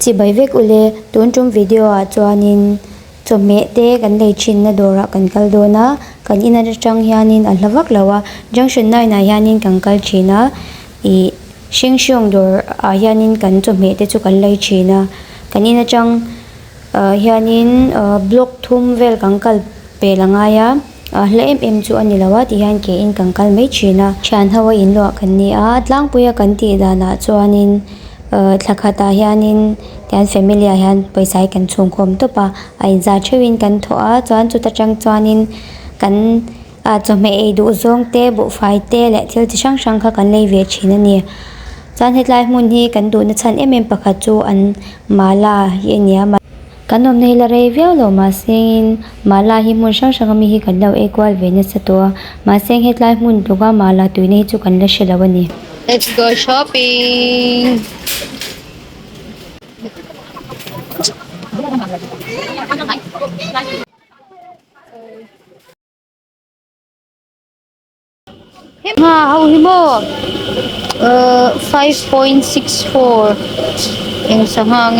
chi bai vek ule tun tum video a chuanin chawhmeh te kan lei thin na dawra kan kal dawna kan in atang hianin a hlavak lawa junction 9 a hianin kan kal thina I hring hriawng dawr a hianin kan chawhmeh te chu kan lei thina kan in atang hianin block thum vel kan kal pe langaya hla em chu ani lawa ti hian ke in kan kal mai thina thian hawa in lo kan ni a tlangpuia kan ti dana chuanin thlakhat a hianin tian family a hian paisa kan chung khom topa a in za thewin kan thoa chuan chu ta tang chuanin kan chawhmeh ei du zawng te bu fai te le thil chi hrang hrang kha kan lei ve thin ani chuan hetlai hmun hi kan du na chan em pakhat chu an mala hi ania kan nom nei la rei viau lo ma sengin mala hi mun hrang hrang mi hi kan lo equal ve na chato ma seng hetlai hmun tuga mala tuine chu kan la shelawani. Let's go shopping. How himo? 5.64 yung sahang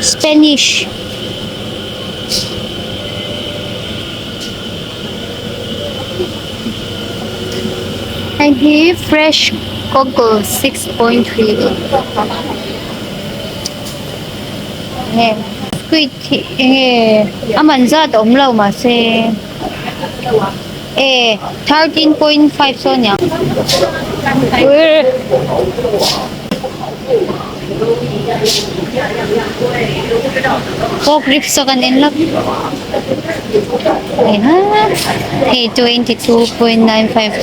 Spanish. And here fresh cocoa 6.3. Squid amanza to umlaw mase 13.5 sonya. Pork ribs sa kanin lang. Hey, 22.95.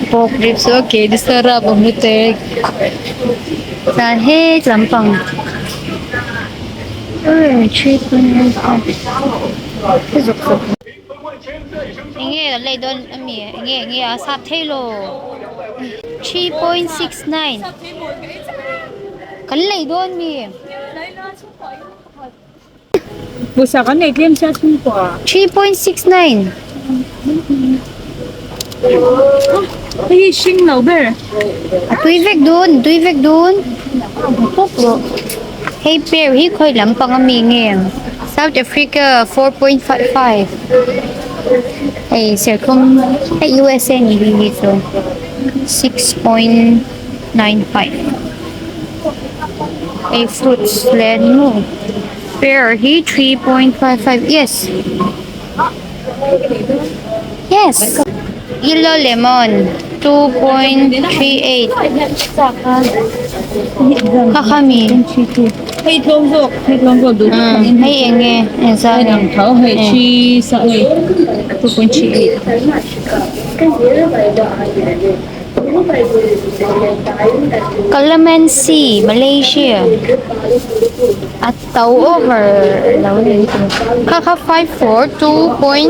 Pork ribs, okay. Disarap ang mutek. Sahe, lampang. 3.95. Inge, lay doon, inge, asap telo. 3.69. Kalay doon, mi. Busa ka na, itim siya po. 3.69. Ay, shing na, ber. Tuivek doon. Pokro. Hey, Pear, hi koy lampang amingi. South Africa, 4.55. Hey, sir, kung ay USA ni dito, 6.95. Hey, fruits, let mo. Pear, he 3.55. Yes. Yes. Yellow lemon, 2.38. Kakami. Hey, longgo do. Hey, enge. Sa Ang tao, hey, chi sa 2.38. Calamansi, Malaysia. At tau over. Kaka 54, 2.18.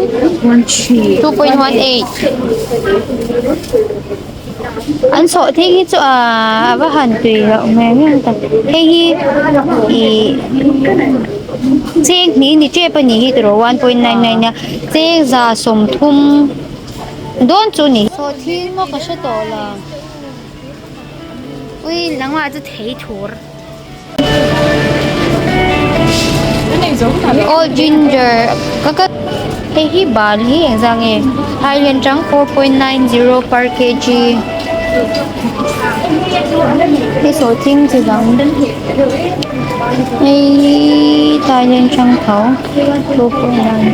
An so thi chu ba han tui me ngang ta he cheng ni che pa ni hi tro 1.99 nya cheng za som thum don chu ni so thi mo ka sha to la ui langwa chu thei thur all ginger kaka hi bal hi ang Thailand trắng 4.90 per kg. Cái số thiên thì giống đây Thailand trắng thấu 4.9.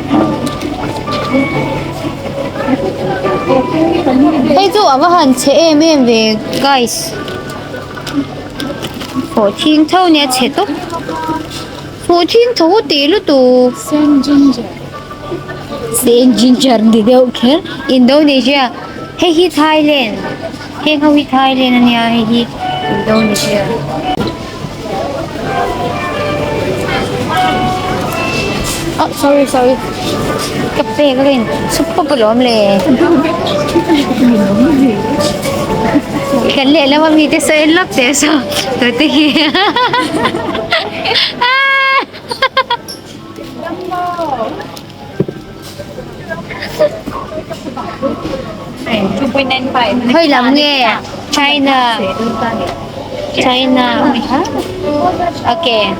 Hey, chú ở hẳn chế em về guys. Phổ thiên thâu nha chế tốt. Phổ thiên thấu tí lúc tù. Sen ginger di daw ker Indonesia he Thailand he hawi Thailand niya he Indonesia oh sorry kape ka rin super palom le kali alam mo mite sa ilap teso totigi 2.95. Hơi lắm nghe China China. Okay.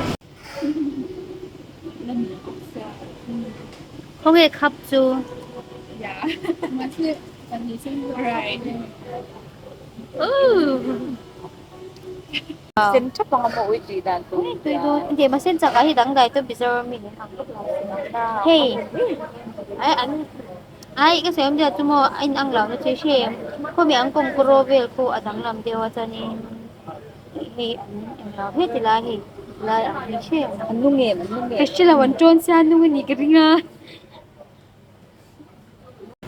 Không hề khắp chú. Yeah. Masih right. Xin chấp bằng một vị trí đàn tù. Tôi thì mà xin chào thì đăng đài tôi Bazar mình. Hey. Ai kasi om dia tumo ay ang lam na siya. Ko mi ang kong provel ko at ang lam dia wata ni ang lam he tilahi. La ang siya. Anh nung nghề, anh nung nghề. Kasi la wan chon sa nung ni keringa.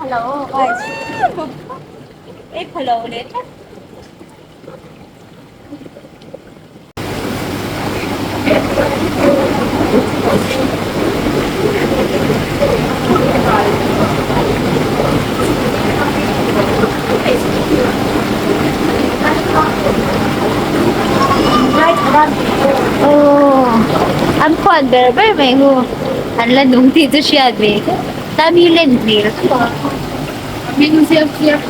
Hello, guys. Hey, hello, đấy. Oh, ang fun berber may ho. Ang lanong dito siya be. Dami len deal. Minum siap-siap.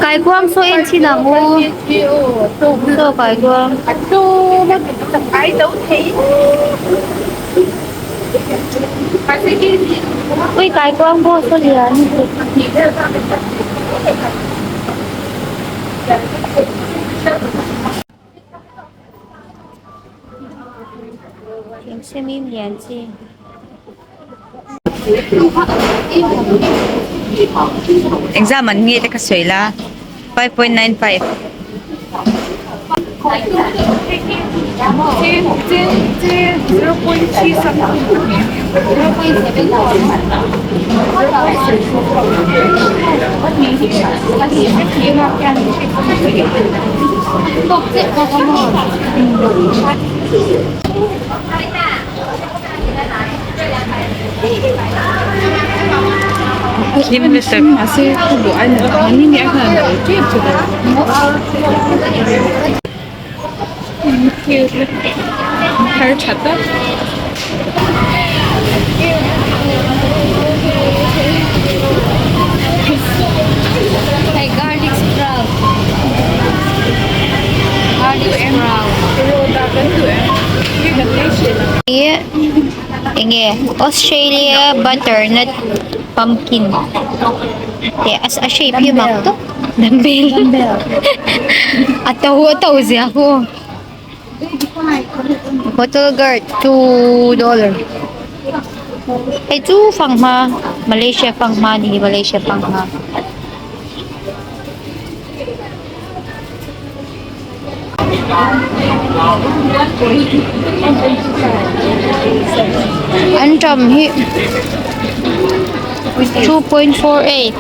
Kai quang so en chi na mo. So kai quang. Ai đâu thấy. Uy, kai quang bo so lian. Yung semim lian chi. Exam anh nghe cái sợi là 5.95. Jen 0.7 Kim Luther. masih kudu ada ini akan ada itu juga. 잘 잤다? Hey, garlic sprout. Garlic sprout. Iya, ini Australia butternut pumpkin. Ya, as a shape yung mak to. Dumbbell. Ataw siya ako. Bottle guard, $2. Hey, tu Phang Ma. Malaysia Phang Ma ni Malaysia Phang Ma. Anjam hi 2.48.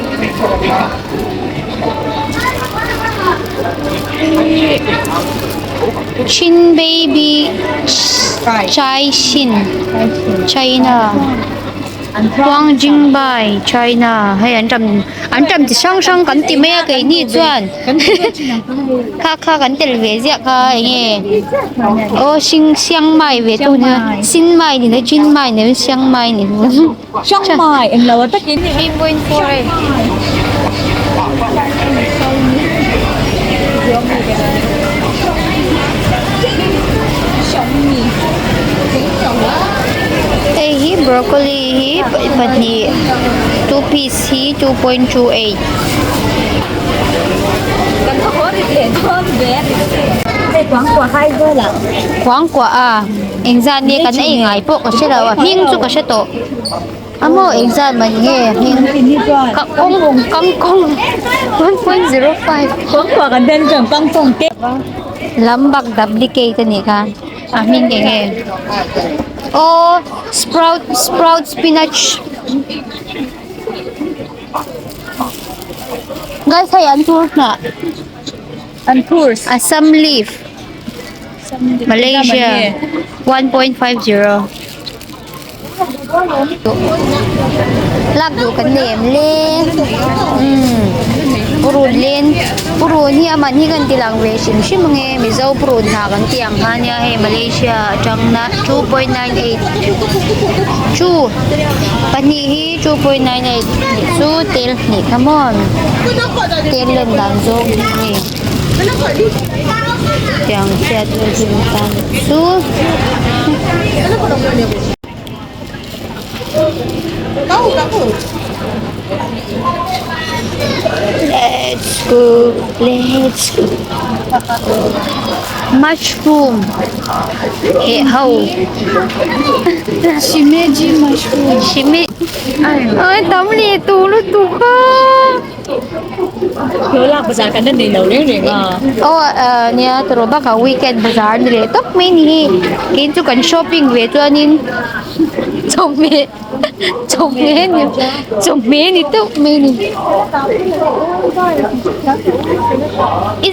Chin baby Chai Shin China Quang Jing Bai China hay anh trầm thì sang sang cắn tìm mấy cái ni chuan kha cắn tiền về gì kha nghe ô xiang mai về tôi nữa xin mai thì nó chin mai nếu xiang mai thì Trong mài anh lâu tất kiến 3.4 Hey, hi broccoli hi pani 2 piece hi 2.28. Cần có hốt thì tiền hơn bé. Đây quán của 2 đô là. Quang kwa a. Engzan ni kan ai ngai po kasi daw hing chu kasi to. Amo engzan man nge hing kangkong 1.05. Quán của gần bên trường căng phòng kết. Lambak duplicate ni ka. Amin nge. Oh, sprout spinach. Guys, hay antur na. Tours. Assam leaf. Malaysia 1.50. Lagdo kan name len. Purun len. Purun hi aman hi kan tilang racing si mga Mizo purun ha kan tiang hanya he Malaysia chang na 2.98. Chu pani hi 2.98. 2.98 su tel ni come on tel lên đàn dông ni chẳng xe tôi dùng tan su let's go mushroom hệ hầu Shimeji mushroom. shimi ơi tóm lì tù lúc tù không Nhớ là Bazar cái đơn này lâu đấy rồi mà. nia turo baka weekend bazaar nile tok may ni kin tu kan shopping we tu anin chome ni tok may ni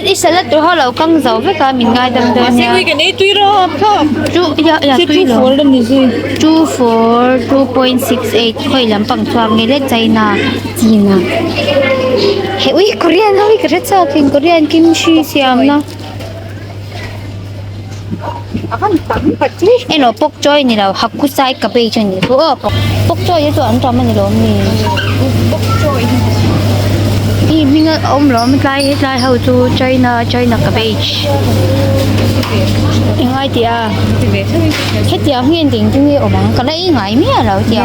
isalat tu halau kang zau ve ka min ngai dam da nia Cái này tuy rồi không? tu ya Cái tu lo phổi đơn này gì? 2.68 khoi lam pang chuang nge le China China he ui Korean hui ka cha kin Korean kimchi siam na eno pok choi ni la hakku sai ka pe chen ni tu pok choi ye tu an ta man ni lo mi i minga om lo mi lai how to China ka pe ingai tia hết tia hiền tình tu ye omang ka lai ngai mi lo tia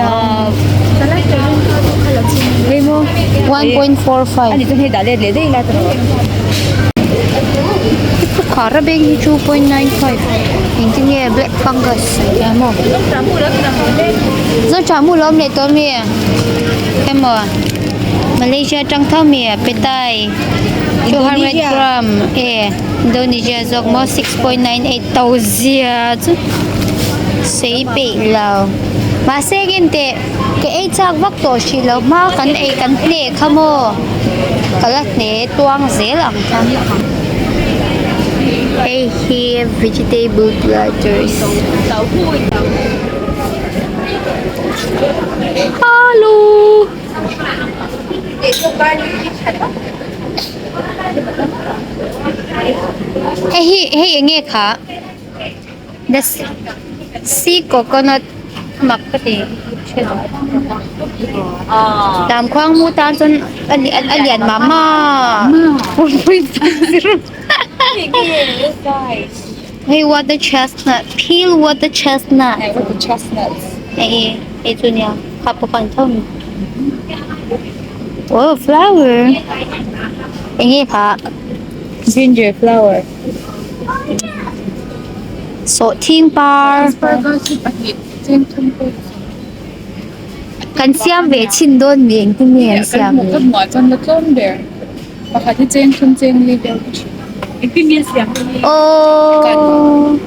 Đây mua. 1.45 Anh tôi thấy đã lên đây là rồi. Karabeng 2.95 intinya black fungus ya mo zo chamu lom le to mi em mo Malaysia trăng thao mi petai 200 gram Indonesia zok mo 6.98 tausia sei pe lao ma segin te ke ei chak vak to shi lo ma kan ei kan ple khamo kalat ne tuang zel ang tham hey here vegetable platters hello hey nghe kha this sea coconut makati làm khoang mu tan chân anh liền mama 1.0 hey what the chestnut peel what the chestnut Này, what the chestnuts. hey Junia khắp một phần thông oh flower nghe hả Ginger flower. sốt thiên bar kan siam ve chin don miếng thì miếng siam Một cái mỏ chân nó cơm there. Và phải trên không trên đi đâu. Cái miếng xiang. oh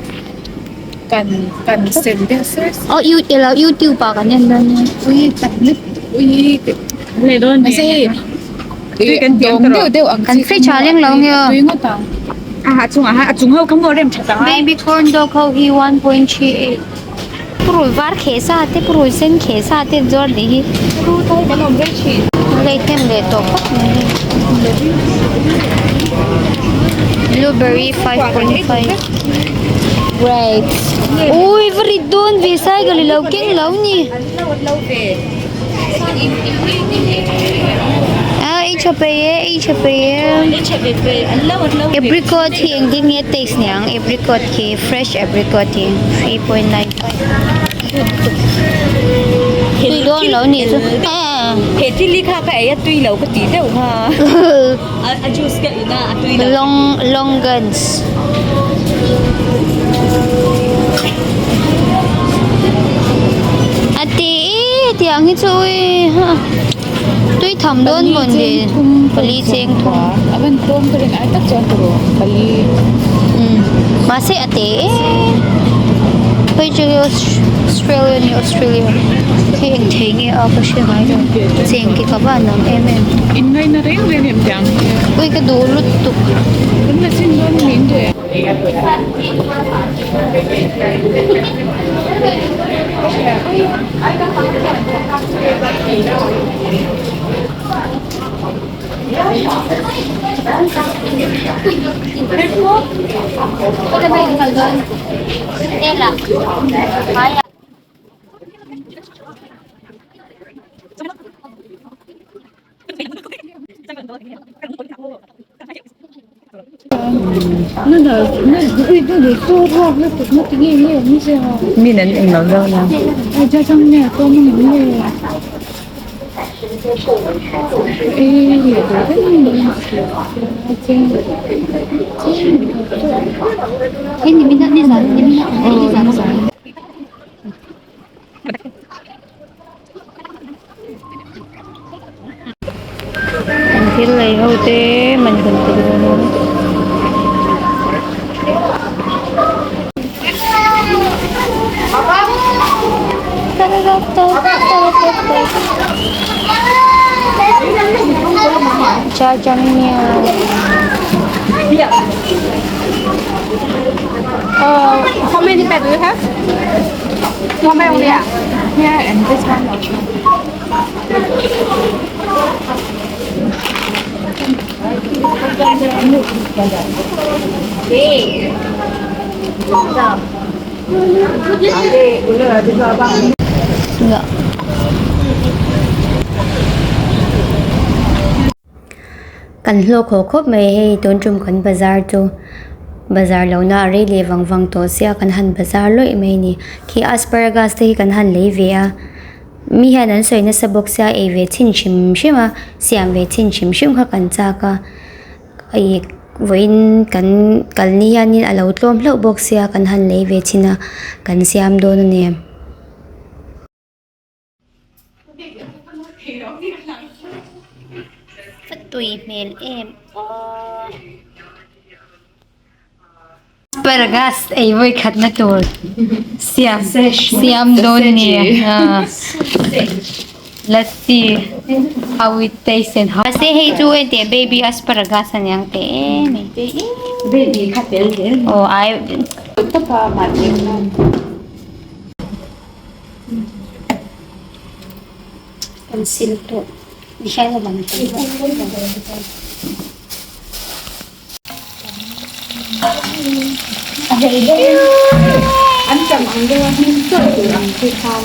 Cần xem được sir. YouTube ba kan yan dan Ui, tận nít. Ui, này đó này. Kasi cái dòng đều ăn. kan free challenge lang yo Tuy ngó tao. Chúng hâu không có đem chặt tao. baby corn dog ho hi 1.38 purul var khesa te purul sen khesa te jor di Ru thôi cái lòng dây chỉ. lấy thêm để tổ phát blueberry 5.5 grapes ui very don vì sai cái lâu kinh lâu nhỉ Lâu về. apricot thì anh đi nghe taste nhang apricot thì fresh apricot thì 3.95 tuy don lâu nhỉ Hệ thì lý khá cái tuy lâu cái tí đâu ha. Juice cái na tuy lâu. long guns ati tiang hi chui tuy thầm đơn buồn gì bali sen thùng Aban krom ko rin ay tak siya pero bali masih ati bây giờ Australia thì anh thấy nghe ở cái xe máy rồi sen cái các bạn nằm em ingay na rin rin yung diyang. ui cái đồ lút tục Kung nasin doon hindi eh. có cái bên gần gần em là mi nến anh nấu đâu nha Hey, ni minat ni Zan, ni minat ni Zan. Mình thiếu lấy hậu tế, mình cần từ luôn. Jajangmyeon. how many bed do you have one bed only à yeah and this one Enggak. Kan hlo kho khop mai hei ton tum kan bazar tu bazar lo na re le wang wang to sia kan han bazar loi mai ni ki asparagus te kan han le ve a mi han an soi na sabok sia e ve chin chim shima siam ve chin chim shim kha kan cha ka ai voin kan kal ni hanin alo tlom hlo bok sia kan han le ve china kan siam do na ne tui mel em asparagus ai voi khat na tur siam don ni let's see how it tastes and how say hey to it baby asparagus and yang te baby khát béo dễ oh I tất cả mà conceal to di siya na lang anh chồng ăn đưa nhưng tôi tự ăn thì không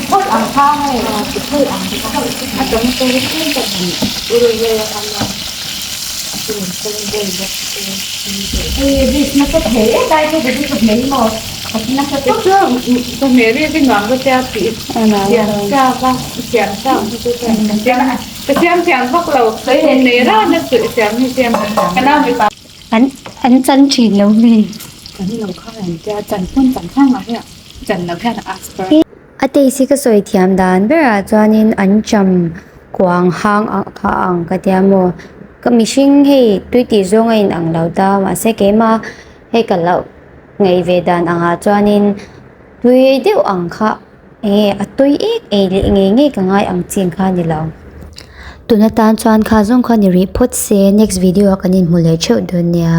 thôi ănข้าวhay là thôi ăn thì không anh chồng tôi cũng chồng rồi về ăn là nó có thể đây tôi được cái mấy một nó có thể tôi mấy cái nón của cha chị cha ba cha cái xem bắt đầu tới hôm nay đó nó tự xem cái nào mới bảo anh chân chỉ lâu mìnhอันนี้เราเข้าแหวนจะจันพุ่นจันข้างเราเนี่ยจันเราแค่อัสเปอร์ ate si ka soi thiam dan bera chuanin an cham kwang hang kha ang ka tiamo ka mishing hei tuiti zonga in ang lauta ma se ke ma hei ka lau ngai ve dan anga chuanin tui deu ang kha atui ek e le nge ka ngai ang ching kha ni law tunatan chuan kha zong kha ni report se next video kanin mule cheu dunya